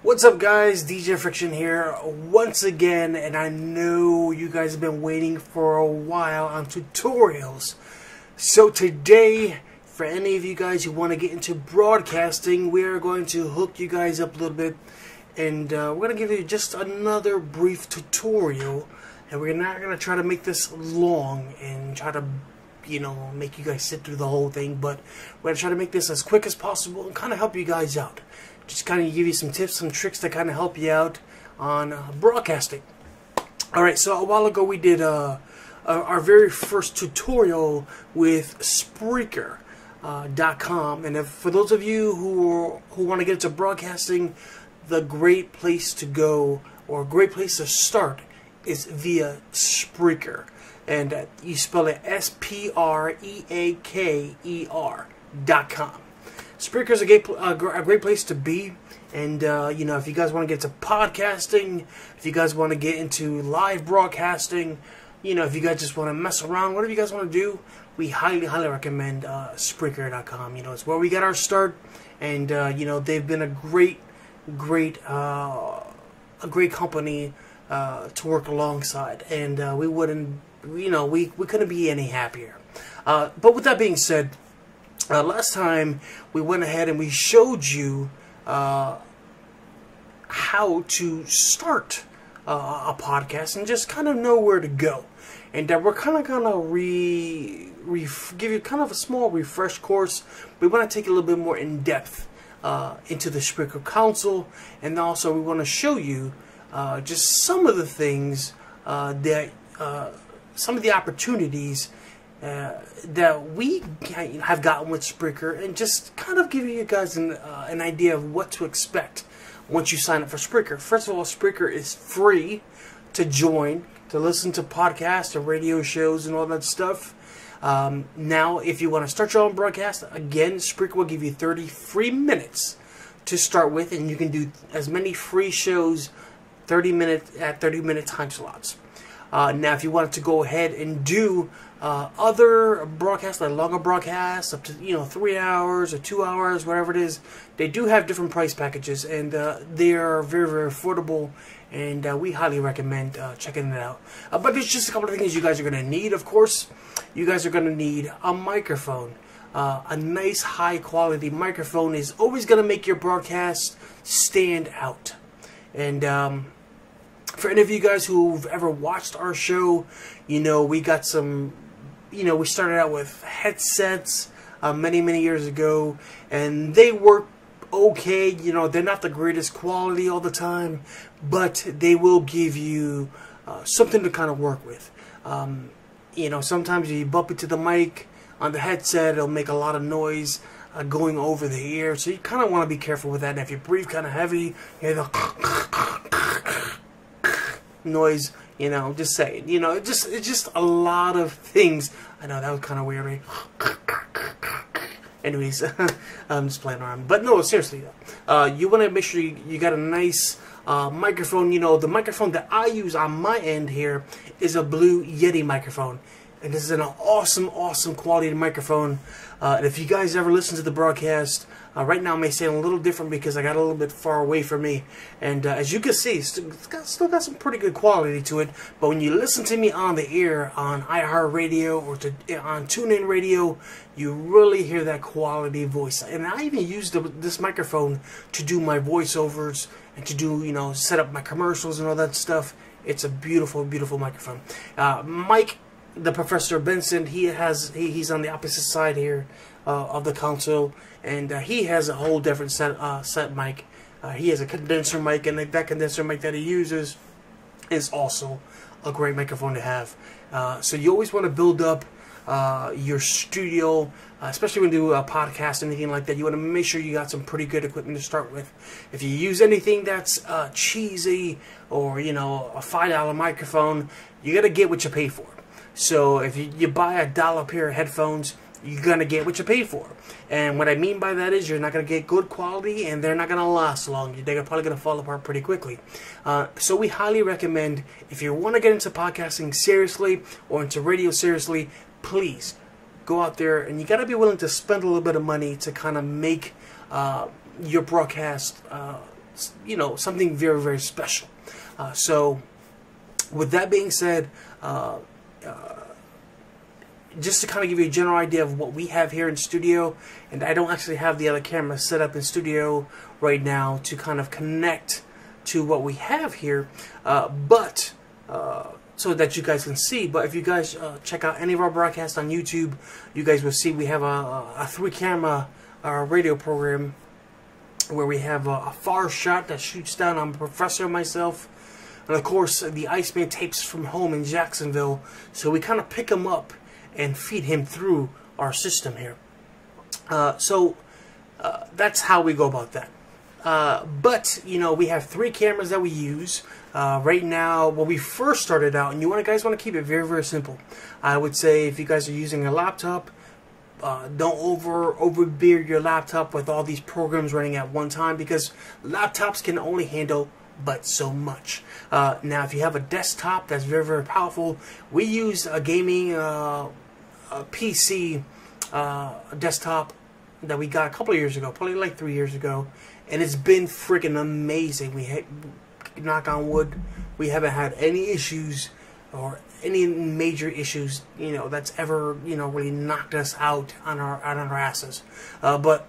What's up, guys? DJ Friktion here once again, and I know you guys have been waiting for a while on tutorials. So today, for any of you guys who want to get into broadcasting, we are going to hook you guys up a little bit, and we're going to give you just another brief tutorial, and we're not going to try to make this long and try to, make you guys sit through the whole thing, but we're going to try to make this as quick as possible and kind of help you guys out. Just kind of give you some tips, some tricks to kind of help you out on broadcasting. Alright, so a while ago we did our very first tutorial with Spreaker.com, and for those of you who want to get into broadcasting, the great place to go, or a great place to start, is via Spreaker. And you spell it Spreaker.com. Spreaker is a great place to be, and if you guys want to get into podcasting, if you guys want to get into live broadcasting, if you guys just want to mess around, whatever you guys want to do, we highly recommend Spreaker.com. It's where we got our start, and they've been a great company to work alongside, and we couldn't be any happier. But with that being said, last time we went ahead and we showed you how to start a podcast and just kind of know where to go. And we're kind of gonna give you kind of a small refresh course. We want to take a little bit more in depth into the Spreaker console, and also we want to show you just some of the things some of the opportunities that we have gotten with Spreaker, and just kind of give you guys an idea of what to expect once you sign up for Spreaker. First of all, Spreaker is free to join, to listen to podcasts or radio shows and all that stuff. Now, if you want to start your own broadcast, again, Spreaker will give you 30 free minutes to start with, and you can do as many free shows 30 minute time slots. Now, if you wanted to go ahead and do other broadcasts, like longer broadcasts, up to 3 hours or 2 hours, whatever it is, they do have different price packages, and they are very affordable, and we highly recommend checking it out. But there's just a couple of things you guys are going to need. Of course, you guys are going to need a microphone. A nice high quality microphone is always going to make your broadcast stand out. And for any of you guys who've ever watched our show, we got some, we started out with headsets many years ago, and they work okay. They're not the greatest quality all the time, but they will give you something to kind of work with. Sometimes you bump into the mic on the headset, it'll make a lot of noise going over the ear, so you kind of want to be careful with that. And if you breathe kind of heavy, you hear the noise, just saying, it's just a lot of things. I know that was kind of weird, right? Anyways, I'm just playing around, but no, seriously though, you want to make sure you got a nice microphone. The microphone that I use on my end here is a Blue Yeti microphone, and this is an awesome quality microphone. And if you guys ever listen to the broadcast, right now it may sound a little different because I got a little bit far away from me, and as you can see, it's still got some pretty good quality to it. But when you listen to me on the air, on iHeartRadio or on TuneIn Radio, you really hear that quality voice. And I even use this microphone to do my voiceovers and to do, set up my commercials and all that stuff. It's a beautiful microphone. Mike, the Professor Benson, he's on the opposite side here of the console, and he has a whole different set mic. He has a condenser mic, and that condenser mic that he uses is also a great microphone to have. So you always want to build up your studio, especially when you do a podcast, anything like that. You want to make sure you got some pretty good equipment to start with. If you use anything that's cheesy, or a $5 microphone, you got to get what you pay for. So if you buy a $1 pair of headphones, you're going to get what you pay for. And what I mean by that is you're not going to get good quality, and they're not going to last long. They're probably going to fall apart pretty quickly. So we highly recommend, if you want to get into podcasting seriously or into radio seriously, please go out there, and you got to be willing to spend a little bit of money to kind of make your broadcast something very, very special. So with that being said, just to kind of give you a general idea of what we have here in studio, and I don't actually have the other camera set up in studio right now to kind of connect to what we have here, but so that you guys can see. But if you guys check out any of our broadcasts on YouTube, you guys will see we have a 3-camera radio program where we have a far shot that shoots down on Professor and myself, and of course the Iceman tapes from home in Jacksonville, so we kind of pick him up and feed him through our system here. So that's how we go about that. But we have 3 cameras that we use right now. When we first started out, and guys want to keep it very, very simple, I would say if you guys are using a laptop, don't overbeard your laptop with all these programs running at one time, because laptops can only handle but so much. Now if you have a desktop that's very, very powerful, we use a gaming a PC desktop that we got a couple of years ago, probably like 3 years ago, and it's been freaking amazing. Knock on wood, we haven't had any issues or any major issues that's ever really knocked us out on our asses. But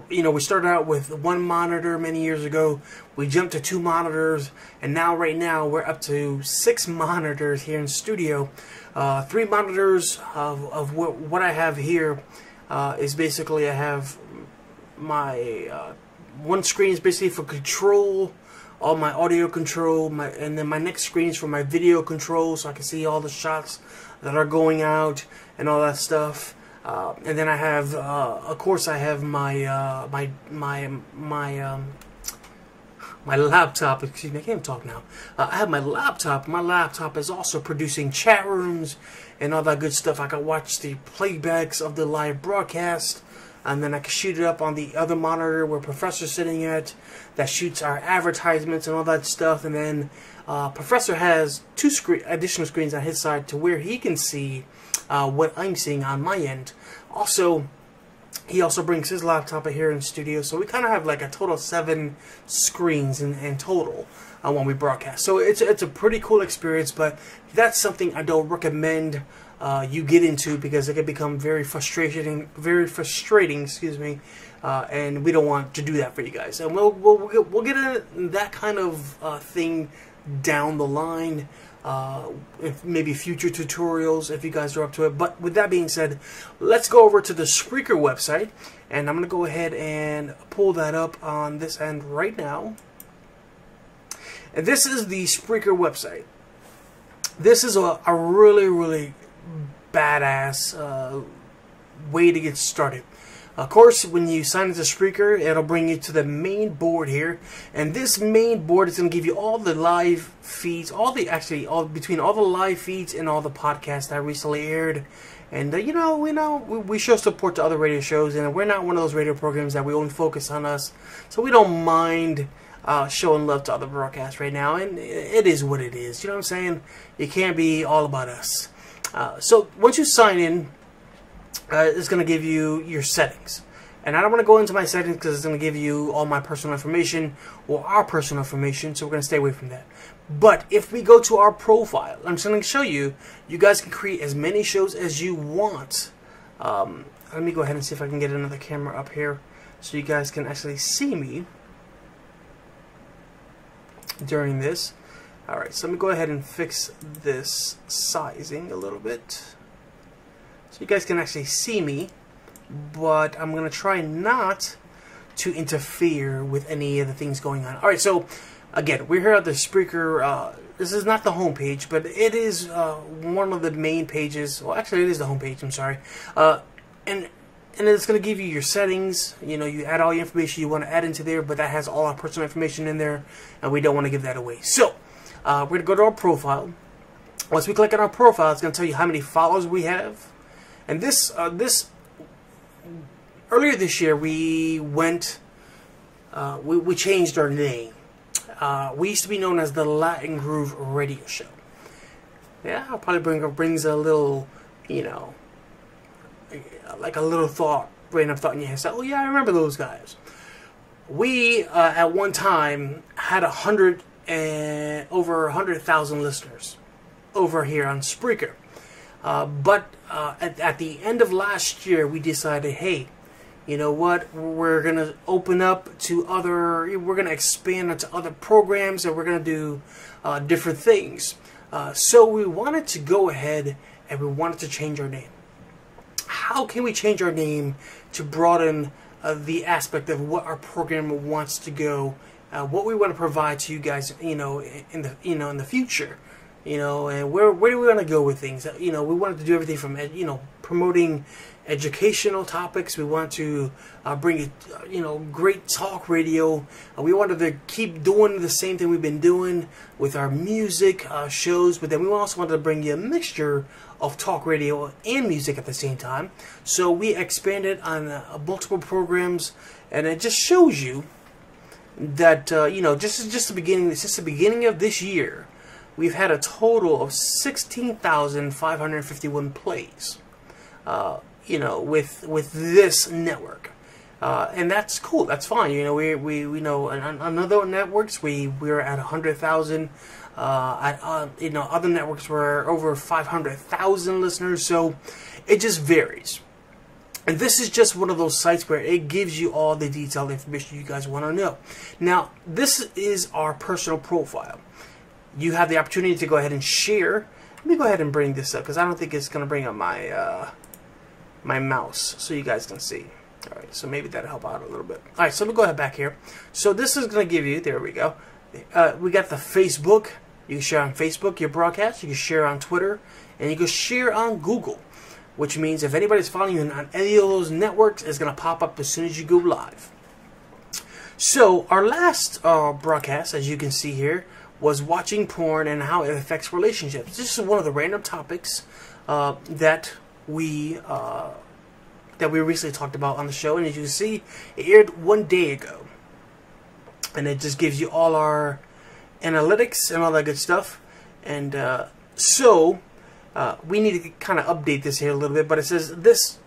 we started out with 1 monitor many years ago. We jumped to 2 monitors, and right now we're up to 6 monitors here in studio. 3 monitors of what I have here is basically, I have my one screen is basically for control, all my audio control, and then my next screen is for my video control, so I can see all the shots that are going out and all that stuff. And then I have, of course, I have my my laptop. Excuse me, I can't talk now. I have my laptop. My laptop is also producing chat rooms and all that good stuff. I can watch the playbacks of the live broadcast, and then I can shoot it up on the other monitor where Professor's sitting at, that shoots our advertisements and all that stuff. And then Professor has 2 additional screens on his side to where he can see what I'm seeing on my end. Also, he also brings his laptop here in studio, so we kind of have like a total of 7 screens in total when we broadcast. So it's a pretty cool experience, but that's something I don't recommend you get into, because it can become very frustrating. Excuse me, and we don't want to do that for you guys. And we'll get into that kind of thing down the line. If maybe future tutorials if you guys are up to it. But with that being said, let's go over to the Spreaker website, and I'm going to go ahead and pull that up on this end right now. And this is the Spreaker website. This is a really, really badass way to get started. Of course, when you sign into Spreaker, it'll bring you to the main board here, and this main board is going to give you all the live feeds, between all the live feeds and all the podcasts that recently aired. And we show support to other radio shows, and we're not one of those radio programs that we only focus on us, so we don't mind showing love to other broadcasts right now. And it is what it is. You know what I'm saying? You can't be all about us. So once you sign in, it's going to give you your settings. And I don't want to go into my settings because it's going to give you all my personal information or our personal information, so we're going to stay away from that. But if we go to our profile, I'm just going to show you, you guys can create as many shows as you want. Let me go ahead and see if I can get another camera up here so you guys can actually see me during this. Alright, so let me go ahead and fix this sizing a little bit, so you guys can actually see me, but I'm going to try not to interfere with any of the things going on. Alright, so again, we're here at the Spreaker. This is not the home page, but it is one of the main pages. Well, actually, it is the home page, I'm sorry. And it's going to give you your settings. You add all your information you want to add into there, but that has all our personal information in there, and we don't want to give that away. So, we're going to go to our profile. Once we click on our profile, it's going to tell you how many followers we have. And this earlier this year, we changed our name. We used to be known as the Da.Latin.Groove.Radio.Show. Yeah, I'll probably brings a little, like a little random thought in your head. Oh yeah, I remember those guys. we at one time had over 100,000 listeners over here on Spreaker. But at the end of last year, we decided, hey, you know what? We're gonna open up to we're gonna expand into other programs, and we're gonna do different things. So we wanted to go ahead and we wanted to change our name. How can we change our name to broaden the aspect of what our program wants to go, what we want to provide to you guys, in the future, and where do we want to go with things? We wanted to do everything from promoting educational topics. We want to bring great talk radio. We wanted to keep doing the same thing we've been doing with our music shows, but then we also wanted to bring you a mixture of talk radio and music at the same time. So we expanded on multiple programs, and it just shows you that just the beginning. Since the beginning of this year, we've had a total of 16,551 plays. With this network, and that's cool. That's fine. We know on other networks we're at 100,000. Other networks were over 500,000 listeners. So it just varies. And this is just one of those sites where it gives you all the detailed information you guys want to know. Now, this is our personal profile. You have the opportunity to go ahead and share. Let me go ahead and bring this up because I don't think it's going to bring up my my mouse so you guys can see. Alright, so maybe that'll help out a little bit. Alright, so let me go ahead back here. So this is going to give you, there we go. We got the Facebook. You can share on Facebook your broadcast. You can share on Twitter. And you can share on Google. Which means if anybody's following you on any of those networks, it's going to pop up as soon as you go live. So our last broadcast, as you can see here, was watching porn and how it affects relationships. This is one of the random topics that we recently talked about on the show, and as you can see, it aired one day ago, and it just gives you all our analytics and all that good stuff. And so we need to kind of update this here a little bit, but it says this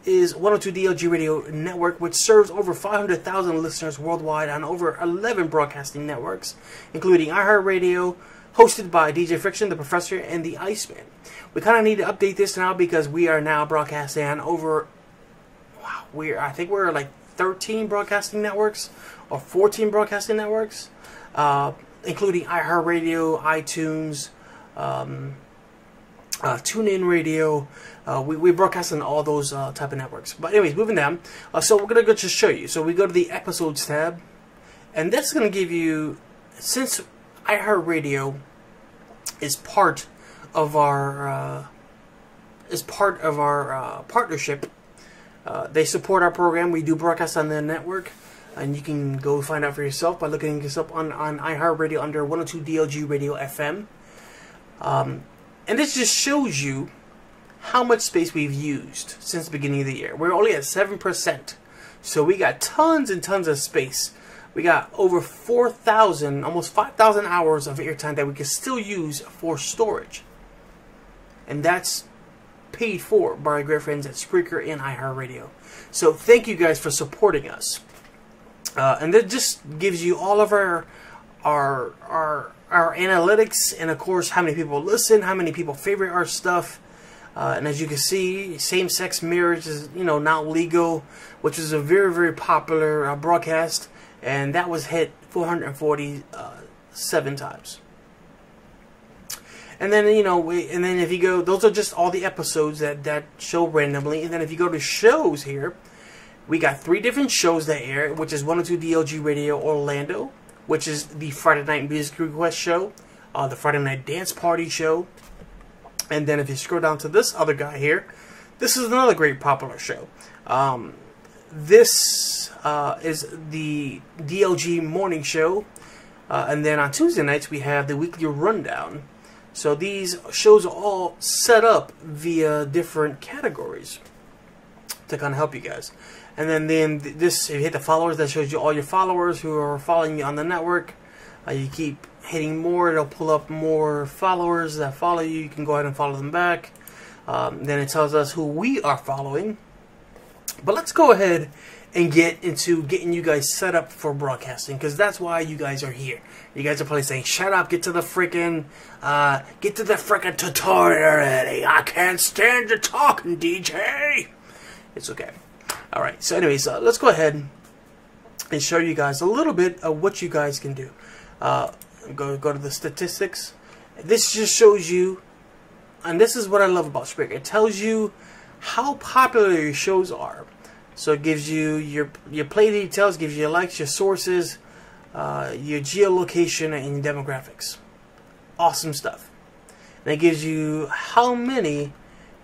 is 102 DLG Radio Network, which serves over 500,000 listeners worldwide on over 11 broadcasting networks, including iHeartRadio, hosted by DJ Friktion, the Professor, and the Iceman. We kind of need to update this now because we are now broadcasting on over, I think we're like 13 broadcasting networks or 14 broadcasting networks, including iHeartRadio, iTunes, TuneIn Radio. We broadcast on all those type of networks. But anyways, moving down. So we're going to just show you. So we go to the Episodes tab, and that's going to give you, since iHeartRadio is part of our partnership. They support our program. We do broadcast on their network, and you can go find out for yourself by looking this up on iHeartRadio under 102 DLG Radio FM. And this just shows you how much space we've used since the beginning of the year. We're only at 7%, so we got tons and tons of space. We got over 4,000, almost 5,000 hours of airtime that we can still use for storage. And that's paid for by our great friends at Spreaker and iHeartRadio. So thank you guys for supporting us. And that just gives you all of our analytics, and of course how many people listen, how many people favorite our stuff. And as you can see, same-sex marriage is now legal, which is a very, very popular broadcast, and that was hit 447 times. And then and then if you go, those are just all the episodes that show randomly. And then if you go to shows here, we got 3 different shows that air, which is 102 DLG Radio Orlando, which is the Friday Night Music Request show, the Friday Night Dance Party show. And then if you scroll down to this other guy here, this is another great popular show. This is the DLG Morning Show. And then on Tuesday nights, we have the Weekly Rundown. So these shows are all set up via different categories to kind of help you guys. And then this, if you hit the followers, that shows you all your followers who are following you on the network. You keep hitting more, it'll pull up more followers that follow you. You can go ahead and follow them back. Then it tells us who we are following. But let's go ahead and get into getting you guys set up for broadcasting, because that's why you guys are here. You guys are probably saying, shut up, get to the freaking tutorial already. I can't stand you talking, DJ. It's okay. Alright, so anyways, let's go ahead and show you guys a little bit of what you guys can do. Go to the statistics. This just shows you, and this is what I love about Spreaker. It tells you how popular your shows are. So it gives you your play details, gives you your likes, your sources, your geolocation, and your demographics. Awesome stuff. And it gives you how many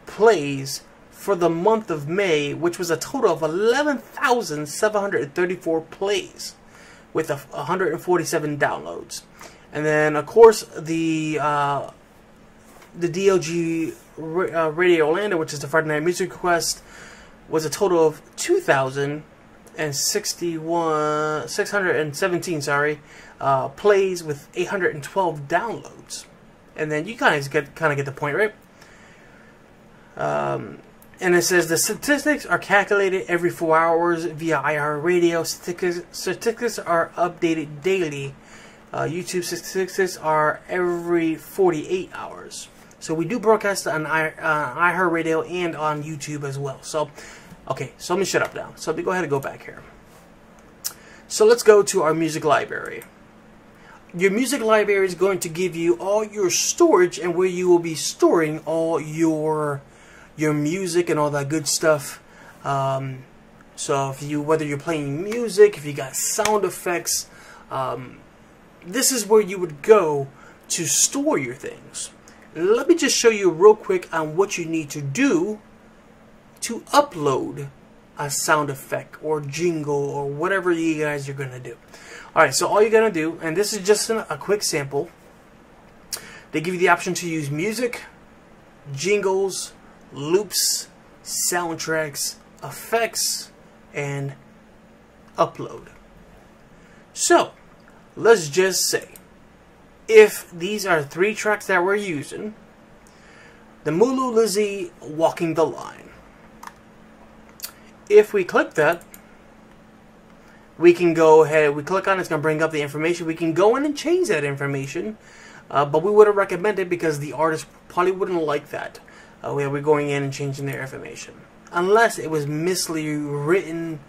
plays for the month of May, which was a total of 11,734 plays with 147 downloads. And then, of course, the DLG Radio Orlando, which is the Friday Night Music Request, was a total of 617 plays with 812 downloads. And then you guys kind of get the point, right? And it says the statistics are calculated every 4 hours via iHeartRadio. Statistics are updated daily. YouTube statistics are every 48 hours. So we do broadcast on iHeartRadio and on YouTube as well. So, okay, so let me shut up now. So let me go ahead and go back here. So let's go to our music library. Your music library is going to give you all your storage and where you will be storing all your music and all that good stuff. So if whether you're playing music, if you got sound effects, this is where you would go to store your things. Let me just show you real quick on what you need to do to upload a sound effect or jingle or whatever you guys are going to do. Alright, so all you're going to do, and this is just a quick sample, they give you the option to use music, jingles, loops, soundtracks, effects, and upload. So, let's just say, if these are 3 tracks that we're using, the Mulu Lizzie Walking the Line. If we click that, we can go ahead, we click on it, it's going to bring up the information. We can go in and change that information, but we wouldn't recommend it because the artist probably wouldn't like that. We're going in and changing their information. Unless it was miswritten,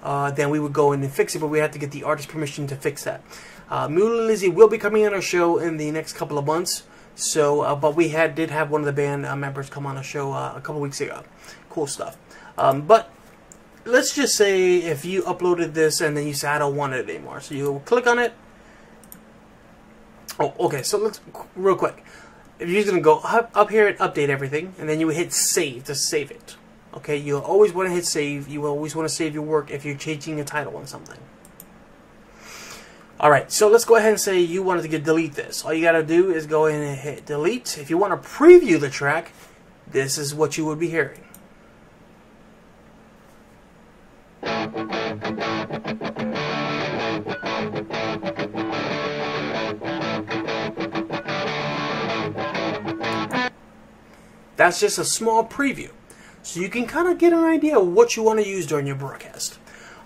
then we would go in and fix it, but we have to get the artist's permission to fix that. Mulu Lizzie will be coming on our show in the next couple of months. So, but we did have one of the band members come on our show a couple weeks ago. Cool stuff. But let's just say if you uploaded this and then you say I don't want it anymore, so you click on it. Oh, okay. So let's real quick. If you're just gonna go up here and update everything, and then you would hit save to save it. Okay, you'll always want to hit save. You will always want to save your work if you're changing a title on something. Alright, so let's go ahead and say you wanted to delete this. All you gotta do is go in and hit delete. If you want to preview the track, this is what you would be hearing. That's just a small preview. So you can kind of get an idea of what you want to use during your broadcast.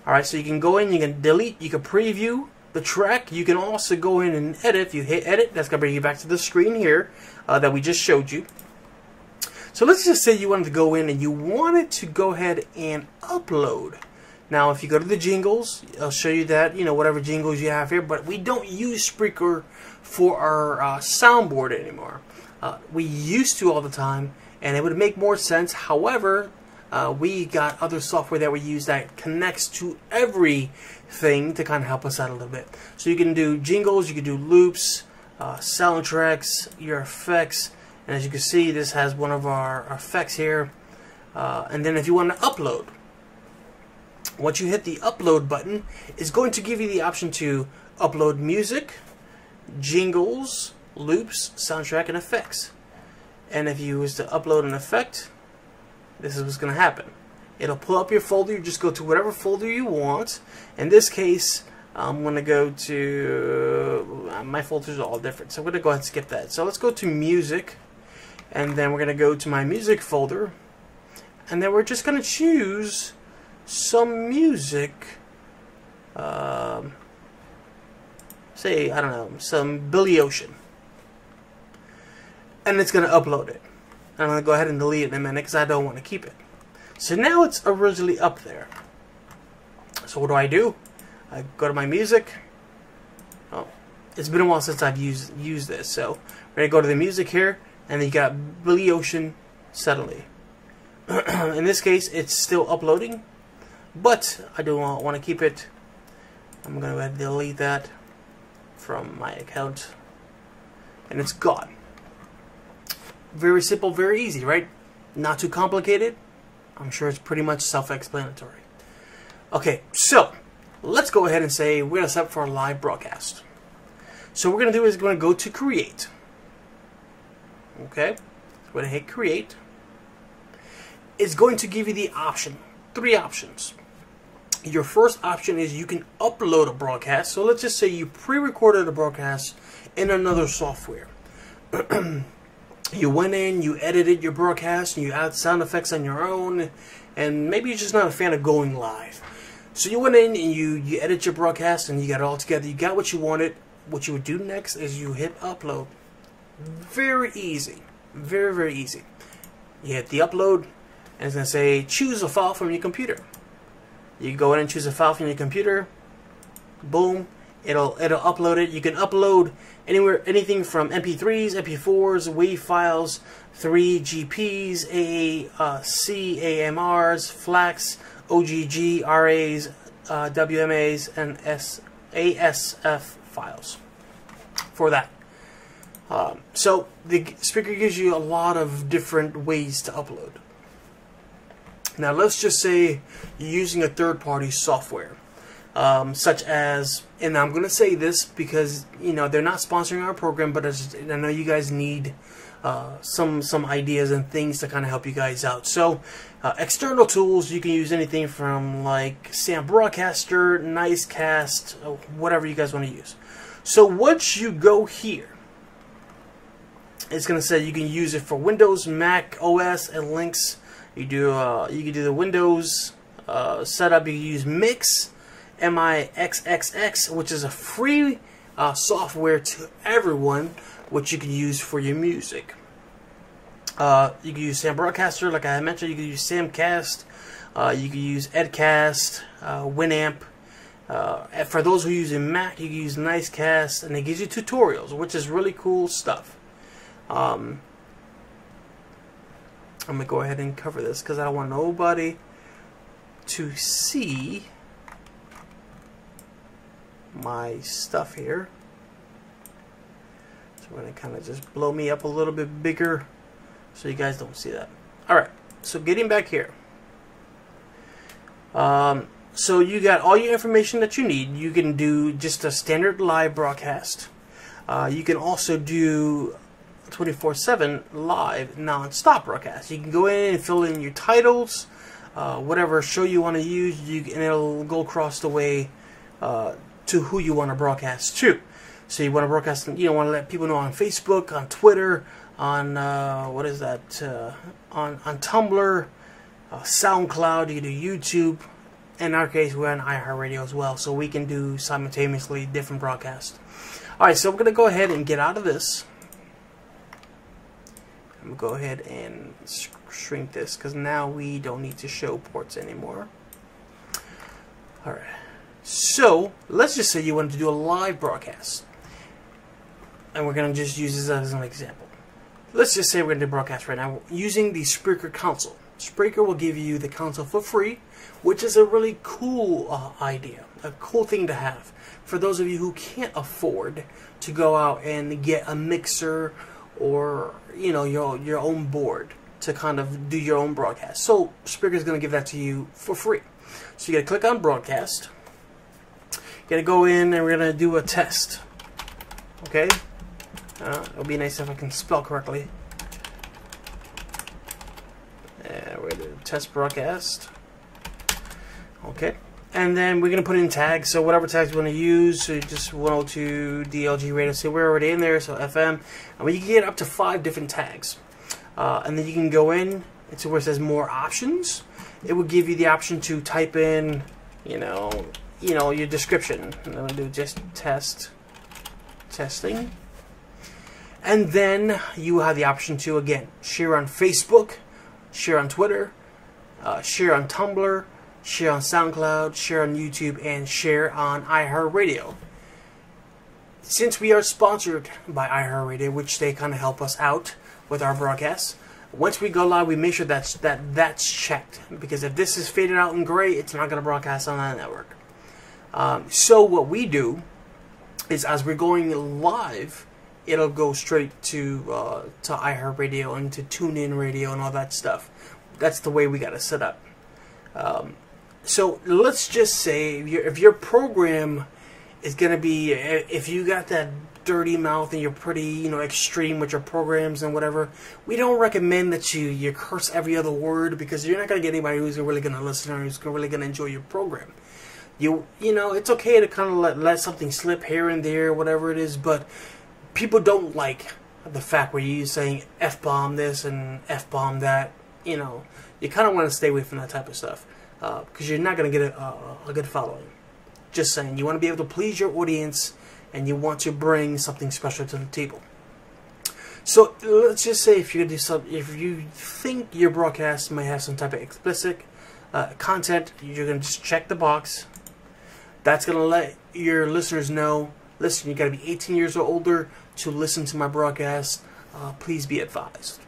Alright, so you can go in, you can delete, you can preview the track. You can also go in and edit. If you hit edit, that's going to bring you back to the screen here that we just showed you. So let's just say you wanted to go in and you wanted to go ahead and upload. Now if you go to the jingles, I'll show you that, you know, whatever jingles you have here, but we don't use Spreaker for our soundboard anymore. We used to all the time, and it would make more sense. However, we got other software that we use that connects to everything to kind of help us out a little bit. So you can do jingles, you can do loops, soundtracks, your effects, and as you can see, this has one of our effects here. And then if you want to upload, once you hit the upload button, it's going to give you the option to upload music, jingles, loops, soundtrack, and effects. And if you was to upload an effect, this is what's going to happen. It'll pull up your folder. You just go to whatever folder you want. In this case, I'm going to go to... my folders are all different, so I'm going to go ahead and skip that. So let's go to music, and then we're going to go to my music folder, and then we're just going to choose some music, say, I don't know, some Billy Ocean. And it's going to upload it. I'm going to go ahead and delete it in a minute because I don't want to keep it. So now it's originally up there. So what do? I go to my music. Oh, it's been a while since I've used this. So we're going to go to the music here. And then you got Billy Ocean suddenly. In this case, it's still uploading. But I do want to keep it. I'm going to go ahead and delete that from my account. And it's gone. Very simple, very easy, right? Not too complicated. I'm sure it's pretty much self-explanatory. Okay, so let's go ahead and say we're going to set up for a live broadcast. So what we're going to do is we're going to go to Create. Okay, so we're going to hit Create. It's going to give you the option, 3 options. Your first option is you can upload a broadcast. So let's just say you pre-recorded a broadcast in another software. You went in, you edited your broadcast, and you add sound effects on your own, and maybe you're just not a fan of going live. So you went in and you edit your broadcast and you got it all together. You got what you wanted. What you would do next is you hit upload. Very easy. Very, very easy. You hit the upload, and it's going to say choose a file from your computer. You go in and choose a file from your computer. Boom. It'll upload it. You can upload anything from MP3s, MP4s, WAV files, 3GPs, AAC, AMRs, FLACs, OGG, RAs, WMAs, and ASF files for that. So the Spreaker gives you a lot of different ways to upload. Now let's just say you're using a third-party software. Such as, and I'm going to say this because, you know, they're not sponsoring our program, but I know you guys need some ideas and things to kind of help you guys out. So, external tools, you can use anything from like Sam Broadcaster, Nicecast, whatever you guys want to use. So once you go here, it's going to say you can use it for Windows, Mac, OS, and Linux. You can do the Windows setup. You can use Mix. MIXXX, which is a free software to everyone, which you can use for your music. You can use Sam Broadcaster, like I mentioned. You can use Samcast. You can use Edcast, Winamp. For those who use a Mac, you can use Nicecast, and it gives you tutorials, which is really cool stuff. I'm gonna go ahead and cover this because I don't want nobody to see my stuff here. So we're going to kind of just blow me up a little bit bigger so you guys don't see that. Alright, so getting back here. So you got all your information that you need. You can do just a standard live broadcast. You can also do 24/7 live non-stop broadcast. You can go in and fill in your titles, whatever show you want to use, and it'll go across the way to who you want to broadcast to. So you want to broadcast, you want to let people know on Facebook, on Twitter, on what is that? On Tumblr, SoundCloud. You can do YouTube. In our case, we're on iHeartRadio as well, so we can do simultaneously different broadcasts. All right, so we're gonna go ahead and get out of this. I'm gonna go ahead and shrink this because now we don't need to show ports anymore. All right. So, let's just say you want to do a live broadcast. And we're going to just use this as an example. Let's just say we're going to do broadcast right now using the Spreaker console. Spreaker will give you the console for free, which is a really cool idea. A cool thing to have. For those of you who can't afford to go out and get a mixer or, you know, your own board to kind of do your own broadcast. So, Spreaker is going to give that to you for free. So, you got to click on broadcast. Gonna go in and we're gonna do a test. Okay? It'll be nice if I can spell correctly. We're gonna do test broadcast. Okay. And then we're gonna put in tags. So whatever tags we want to use, so just 102 DLG radio. So we're already in there. So FM, and we can get up to 5 different tags. And then you can go in It's where it says more options. It will give you the option to type in, your description. I'm going to do just testing. And then you have the option to, again, share on Facebook, share on Twitter, share on Tumblr, share on SoundCloud, share on YouTube, and share on iHeartRadio. Since we are sponsored by iHeartRadio, which they kind of help us out with our broadcasts, once we go live, we make sure that's checked. Because if this is faded out in gray, it's not going to broadcast on that network. So what we do is, as we're going live, it'll go straight to iHeartRadio and to TuneIn Radio and all that stuff. That's the way we got it set up. So let's just say if your program is going to be, if you got that dirty mouth and you're pretty, extreme with your programs and whatever, we don't recommend that you curse every other word, because you're not going to get anybody who's really going to listen or who's really going to enjoy your program. It's okay to kind of let something slip here and there, whatever it is, but people don't like the fact where you're saying F-bomb this and F-bomb that. You kind of want to stay away from that type of stuff, because you're not going to get a good following. Just saying, you want to be able to please your audience, and you want to bring something special to the table. So let's just say if you think your broadcast might have some type of explicit content, you're going to just check the box. That's going to let your listeners know, listen, you got to be 18 years or older to listen to my broadcast. Please be advised.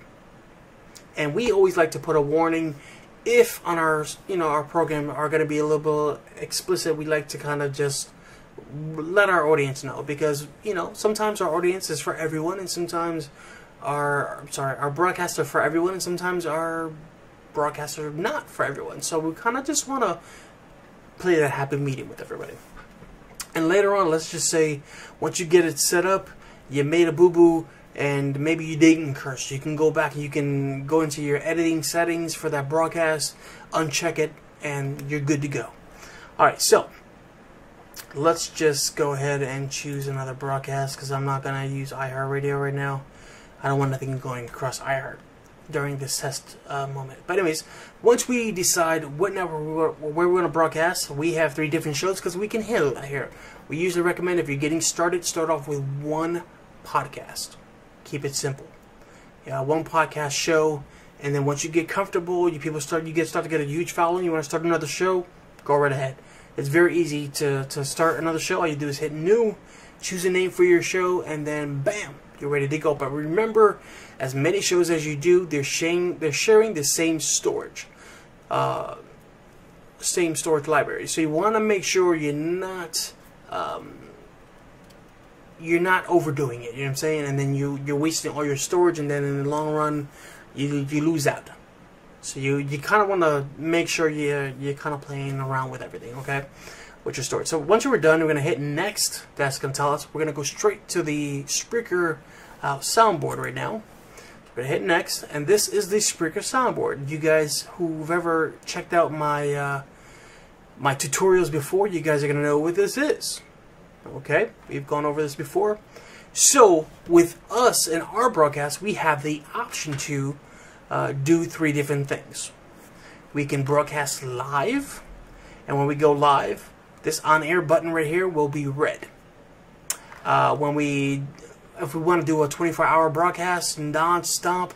And we always like to put a warning if on our program are going to be a little bit explicit. We like to kind of just let our audience know, because sometimes our audience is for everyone, and sometimes our broadcasts are for everyone, and sometimes our broadcasts are not for everyone. So we kind of just want to play that happy medium with everybody. And later on, let's just say once you get it set up, you made a boo-boo, and maybe you didn't curse, you can go back and you can go into your editing settings for that broadcast, uncheck it, and you're good to go. Alright, so let's just go ahead and choose another broadcast, because I'm not going to use iHeartRadio right now. I don't want nothing going across iHeart during this test moment. But anyways, once we decide what network where we're going to broadcast, we have 3 different shows, because we can handle that here. We usually recommend, if you're getting started, start off with one podcast. Keep it simple. One podcast show, and then once you get comfortable, start to get a huge following, you want to start another show, go right ahead. It's very easy to start another show. All you do is hit new, choose a name for your show, and then bam, you're ready to go. But remember, as many shows as you do, they're sharing the same storage library. So you want to make sure you're not overdoing it. You know what I'm saying? And then you're wasting all your storage, and then in the long run, you lose out. So you kind of want to make sure you're kind of playing around with everything, okay, with your storage. So once you're done, we're going to hit next. That's going to tell us we're going to go straight to the Spreaker soundboard right now. We're going to hit next, and this is the Spreaker soundboard. You guys who've ever checked out my my tutorials before, you guys are going to know what this is. Okay, we've gone over this before. So with us in our broadcast, we have the option to do 3 different things. We can broadcast live, and when we go live, this on-air button right here will be red. If we want to do a 24-hour broadcast non-stop,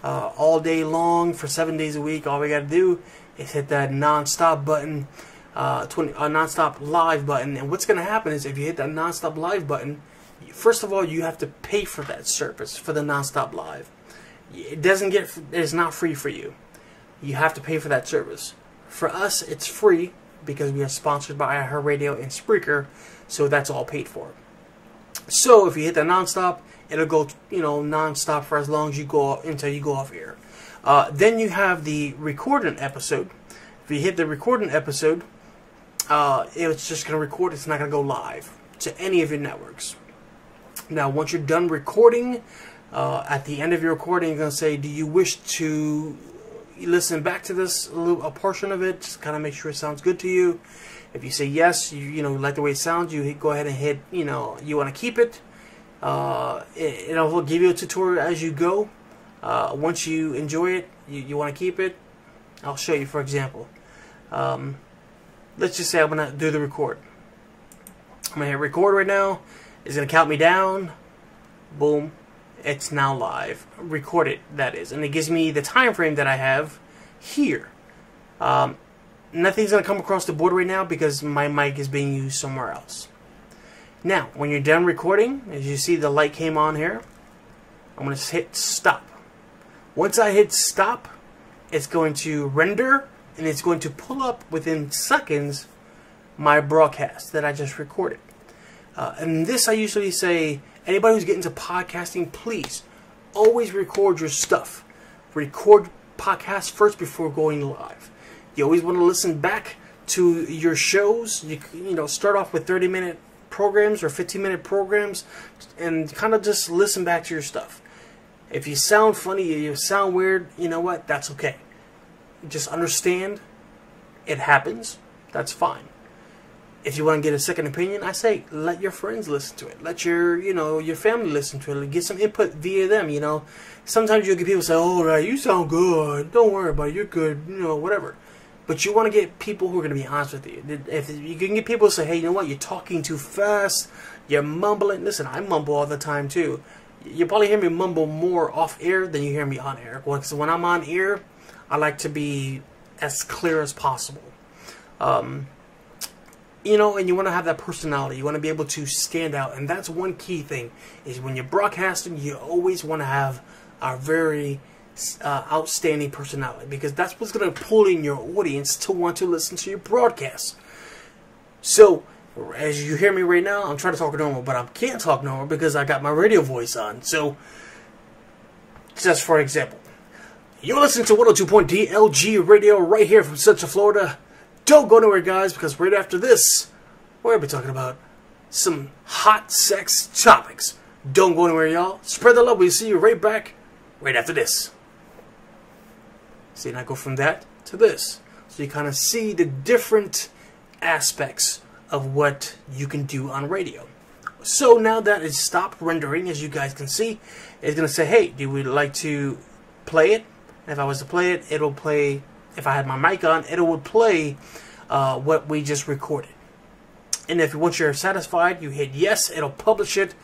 all day long for 7 days a week, all we got to do is hit that non-stop button, non-stop live button. And what's going to happen is, if you hit that non-stop live button, first of all, you have to pay for that service, for the non-stop live. It's not free for you. You have to pay for that service. For us, it's free, because we are sponsored by iHeartRadio and Spreaker, so that's all paid for. So if you hit that non-stop, it'll go non-stop for as long as you go until you go off air. Then you have the recording episode. If you hit the recording episode, it's just going to record. It's not going to go live to any of your networks. Now, once you're done recording, at the end of your recording, you're going to say, do you wish to listen back to this, a portion of it, just kind of make sure it sounds good to you. If you say yes, you like the way it sounds, you go ahead and hit, you want to keep it. It'll give you a tutorial as you go. Once you enjoy it, You want to keep it? I'll show you, for example. Let's just say I'm going to do the record. I'm going to hit record right now. It's going to count me down. Boom. It's now live. Recorded, that is. And it gives me the time frame that I have here. Nothing's going to come across the board right now because my mic is being used somewhere else. Now, when you're done recording, as you see the light came on here, I'm going to hit stop. Once I hit stop, it's going to render and it's going to pull up within seconds my broadcast that I just recorded. And this I usually say, anybody who's getting into podcasting, please always record your stuff. Record podcasts first before going live. You always want to listen back to your shows. You know, start off with 30-minute programs or 15-minute programs and kind of just listen back to your stuff. If you sound funny, you sound weird, you know what? That's okay. Just understand it happens. That's fine. If you want to get a second opinion, I say let your friends listen to it. Let your, your family listen to it. Get some input via them, Sometimes you'll get people say, "Oh, right, you sound good. Don't worry about it. You're good." Whatever. But you want to get people who are going to be honest with you. If you can get people to say, "Hey, you know what? You're talking too fast. You're mumbling." Listen, I mumble all the time too. You probably hear me mumble more off air than you hear me on air. Because when I'm on air, I like to be as clear as possible. And you want to have that personality. You want to be able to stand out. And that's one key thing, is when you're broadcasting, you always want to have a very outstanding personality. Because that's what's going to pull in your audience to want to listen to your broadcast. So, as you hear me right now, I'm trying to talk normal, but I can't talk normal because I got my radio voice on. So, just for example, you're listening to 102.DLG Radio right here from Central Florida. Don't go nowhere, guys, because right after this, we're going to be talking about some hot sex topics. Don't go anywhere, y'all. Spread the love. We'll see you right back right after this. See, and I go from that to this. So you kind of see the different aspects of what you can do on radio. So now that it's stopped rendering, as you guys can see, it's going to say, "Hey, do we like to play it?" And if I was to play it, it'll play. If I had my mic on, it would play what we just recorded. And if once you're satisfied, you hit yes. It'll publish it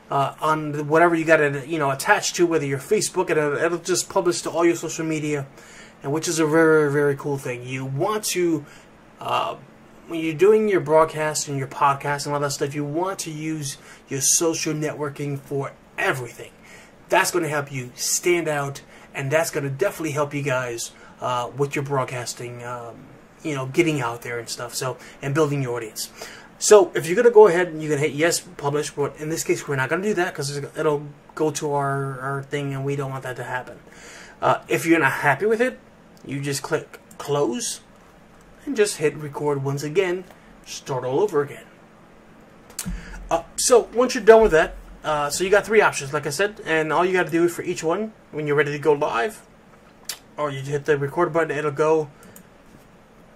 on whatever you got it, attached to, whether your Facebook, and it'll just publish to all your social media, and which is a very, very cool thing. You want to, when you're doing your broadcast and your podcast and all that stuff, you want to use your social networking for everything. That's going to help you stand out, and that's going to definitely help you guys with your broadcasting, getting out there and stuff. So, and building your audience. So, if you're going to go ahead and you're going to hit yes, publish, but in this case, we're not going to do that because it'll go to our thing, and we don't want that to happen. If you're not happy with it, you just click close and just hit record once again. Start all over again. So, once you're done with that, so you got three options, like I said, and all you got to do for each one, when you're ready to go live, or you hit the record button, it'll go,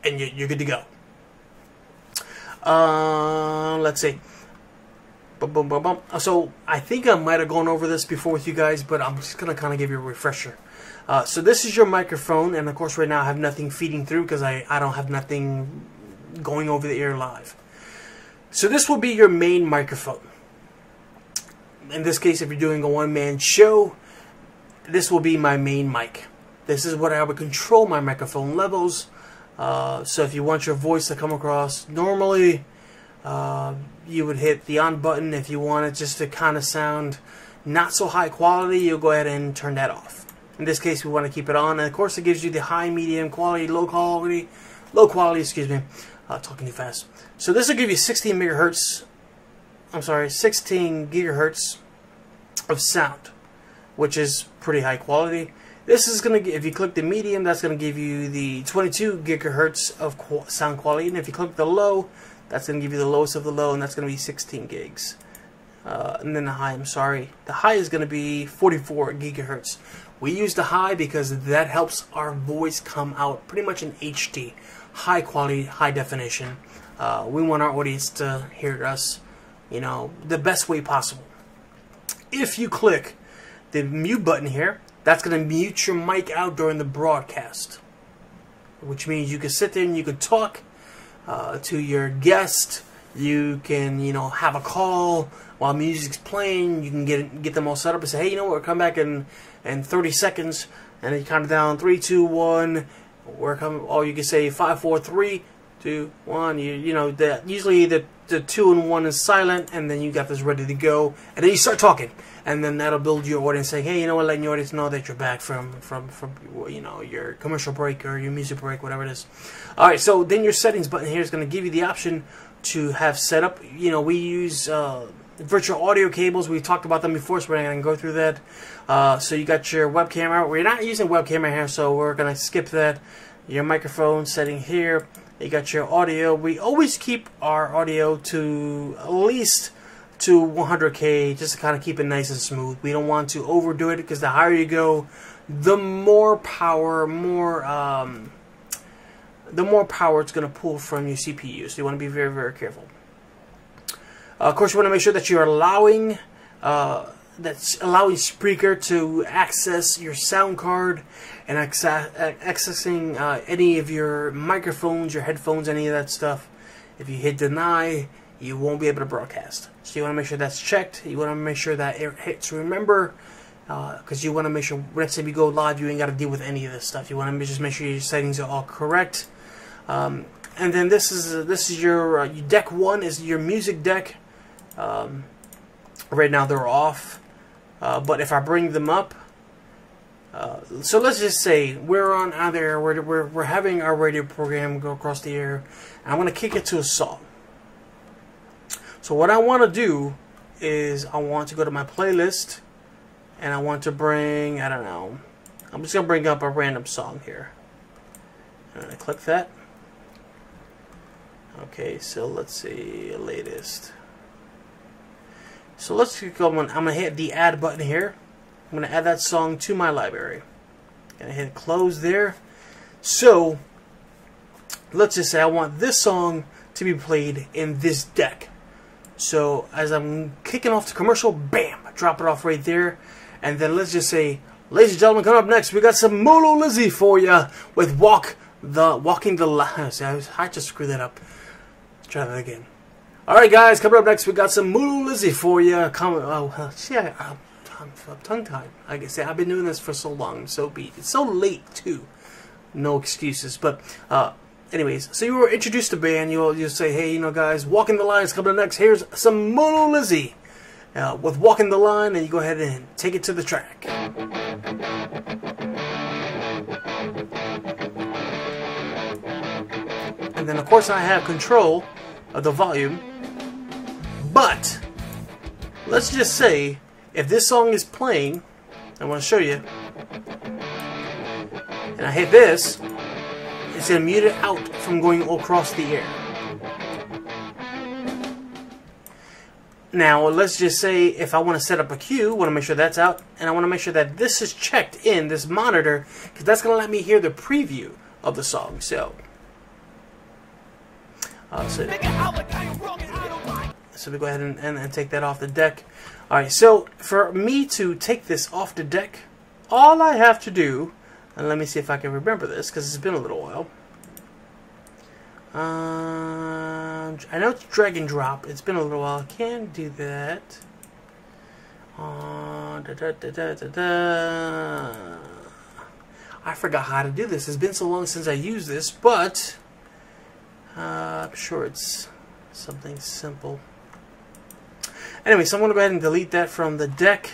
and you're good to go. Let's see. Boom, boom, boom, boom. So I think I might have gone over this before with you guys, but I'm just going to kind of give you a refresher. So this is your microphone, and of course right now I have nothing feeding through because I don't have nothing going over the air live. So this will be your main microphone. In this case, if you're doing a one-man show, this will be my main mic. This is what I would control my microphone levels. So if you want your voice to come across normally, you would hit the on button. If you want it just to kind of sound not so high quality, you'll go ahead and turn that off. In this case, we want to keep it on. And of course, it gives you the high, medium quality, low quality, excuse me. Talking too fast. So this will give you 16 gigahertz of sound, which is pretty high quality. This is going to, if you click the medium, that's going to give you the 22 gigahertz of sound quality. And if you click the low, that's going to give you the lowest of the low, and that's going to be 16 gigs. And then the high, the high is going to be 44 gigahertz. We use the high because that helps our voice come out pretty much in HD, high quality, high definition. We want our audience to hear us, the best way possible. If you click the mute button here, that's going to mute your mic out during the broadcast. Which means you can sit there and you can talk to your guest. You can, have a call while music's playing. You can get them all set up and say, hey, we'll come back in 30 seconds. And then you count it down, 3, 2, 1. We're coming. Or you can say 5, 4, 3, 2, 1. Usually the 2 and 1 is silent, and then you got this ready to go, and then you start talking, and then that'll build your audience. Saying, hey, letting your audience know that you're back from your commercial break or your music break, whatever it is. All right, so then your settings button here is going to give you the option to have set up. We use virtual audio cables. We talked about them before, so we're not going to go through that. So you got your web camera. We're not using web camera here, so we're going to skip that. Your microphone setting here. You got your audio. We always keep our audio to at least to 100K, just to kind of keep it nice and smooth. We don't want to overdo it, because the higher you go, the more power, it's going to pull from your CPU. So you want to be very, very careful. Of course, you want to make sure that you're allowing Spreaker to access your sound card and accessing any of your microphones, your headphones, any of that stuff. If you hit deny, you won't be able to broadcast. So you want to make sure that's checked. You want to make sure that it hits remember, because you want to make sure next time you go live, you ain't got to deal with any of this stuff. You want to just make sure your settings are all correct. And then this is your deck 1 is your music deck. Right now they're off, but if I bring them up, so let's just say we're on out there, we're having our radio program go across the air, and I want to kick it to a song. So what I want to do is I want to go to my playlist, and I want to bring, I don't know, I'm just going to bring up a random song here. I'm going to click that. Okay, so let's see, latest. So let's go on. I'm going to hit the add button here. I'm going to add that song to my library. Going to hit close there. So let's just say I want this song to be played in this deck. So as I'm kicking off the commercial, bam, drop it off right there. And then let's just say, ladies and gentlemen, coming up next, we got some Molo Lizzy for you with Walking the Line. I just screwed that up. Let's try that again. Alright guys, coming up next, we got some Molo Lizzy for you. I'm tongue-tied. Like I say, I've been doing this for so long, so beat. It's so late too. No excuses. But anyways, so you were introduced to band. You'll say, hey, guys, Walking the Line is coming up next. Here's some Molo Lizzy with Walking the Line, and you go ahead and take it to the track. And then of course I have control of the volume. But let's just say if this song is playing, I want to show you, and I hit this, it's going to mute it out from going across the air. Now let's just say if I want to set up a cue, I want to make sure that's out, and I want to make sure that this is checked in this monitor, because that's going to let me hear the preview of the song. So we go ahead and take that off the deck. Alright, so for me to take this off the deck, all I have to do, and let me see if I can remember this, because it's been a little while. I know it's drag and drop. It's been a little while. I can't do that. I forgot how to do this. It's been so long since I used this, but I'm sure it's something simple. Anyway, so I'm going to go ahead and delete that from the deck.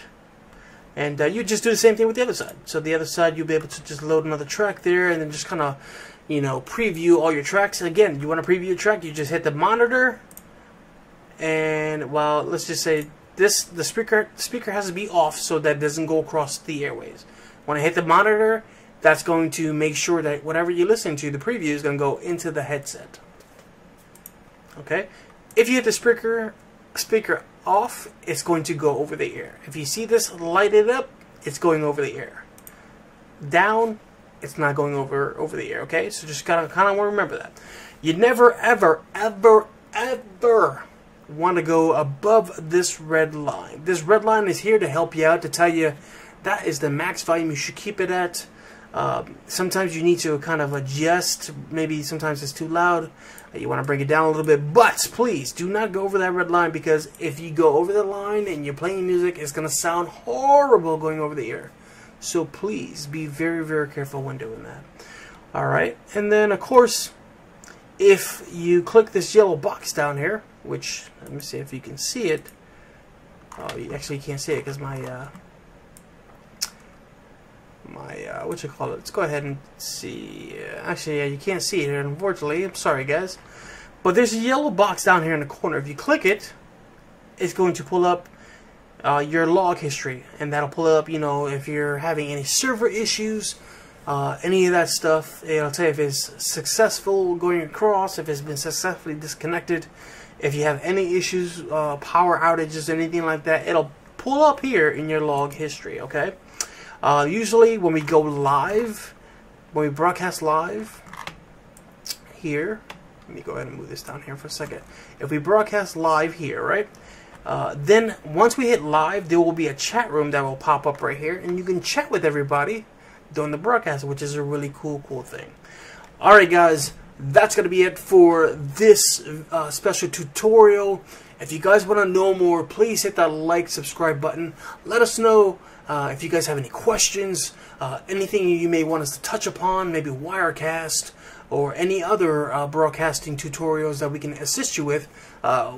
And you just do the same thing with the other side. So the other side, you'll be able to just load another track there and then just kind of, preview all your tracks. And again, you want to preview a track, you just hit the monitor. And, well, let's just say the speaker has to be off so that it doesn't go across the airways. When I hit the monitor, that's going to make sure that whatever you're listening to, the preview is going to go into the headset. Okay? If you hit the speaker off, it's going to go over the air. If you see this lighted up, it's going over the air. Down, it's not going over the air. Okay, so just kind of want to remember that. You never, ever, ever, ever want to go above this red line. This red line is here to help you out, to tell you that is the max volume you should keep it at. Sometimes you need to kind of adjust. Maybe sometimes it's too loud. You want to bring it down a little bit. But please do not go over that red line, because if you go over the line and you're playing music, it's going to sound horrible going over the ear. So please be very, very careful when doing that. Alright, and then of course, if you click this yellow box down here, which, let me see if you can see it. Oh, you actually can't see it because my what you call it? Let's go ahead and see. Actually, yeah, you can't see it here, unfortunately. I'm sorry, guys. But there's a yellow box down here in the corner. If you click it, it's going to pull up your log history, and that'll pull up, you know, if you're having any server issues, any of that stuff. It'll tell you if it's successful going across, if it's been successfully disconnected, if you have any issues, power outages, anything like that. It'll pull up here in your log history, okay? Usually when we go live, when we broadcast live here, let me go ahead and move this down here for a second. If we broadcast live here, right, then once we hit live, there will be a chat room that will pop up right here, and you can chat with everybody during the broadcast, which is a really cool thing. Alright guys, that's going to be it for this special tutorial. If you guys want to know more, please hit that like, subscribe button. Let us know if you guys have any questions, anything you may want us to touch upon, maybe Wirecast or any other broadcasting tutorials that we can assist you with.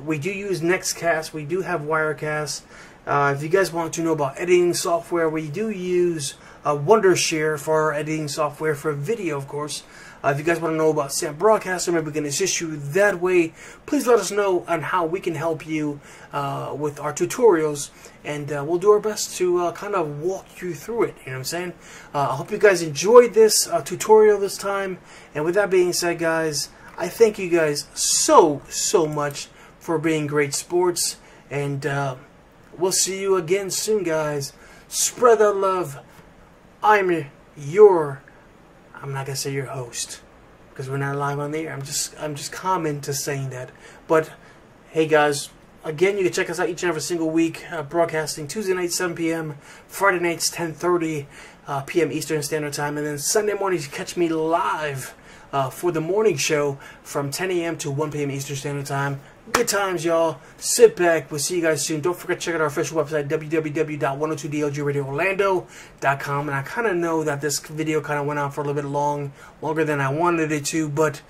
We do use Nextcast, we do have Wirecast. If you guys want to know about editing software, we do use Wondershare for our editing software for video, of course. If you guys want to know about Sam Broadcaster, maybe we can assist you that way. Please let us know on how we can help you with our tutorials, and we'll do our best to kind of walk you through it. You know what I'm saying? I hope you guys enjoyed this tutorial this time. And with that being said, guys, I thank you guys so much for being great sports, and we'll see you again soon, guys. Spread that love. I'm not gonna say your host, because we're not live on the air. I'm just common to saying that. But hey guys, again, you can check us out each and every single week, broadcasting Tuesday nights 7 p.m., Friday nights 10:30 p.m. Eastern Standard Time, and then Sunday mornings you catch me live for the morning show from 10 a.m. to 1 p.m. Eastern Standard Time. Good times, y'all. Sit back. We'll see you guys soon. Don't forget to check out our official website, www.102DLGRadioOrlando.com. And I kind of know that this video kind of went on for a little bit longer than I wanted it to, but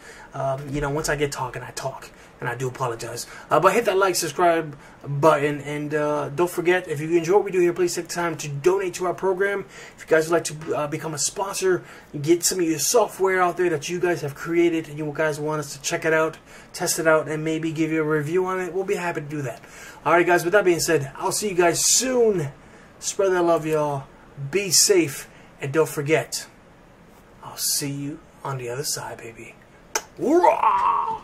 you know, once I get talking, I talk. And I do apologize. But hit that like, subscribe button, and don't forget, if you enjoy what we do here, please take the time to donate to our program. If you guys would like to become a sponsor, get some of your software out there that you guys have created, and you guys want us to check it out, test it out, and maybe give you a review on it, we'll be happy to do that. Alright guys, with that being said, I'll see you guys soon. Spread that love, y'all. Be safe, and don't forget, I'll see you on the other side, baby. Hurrah!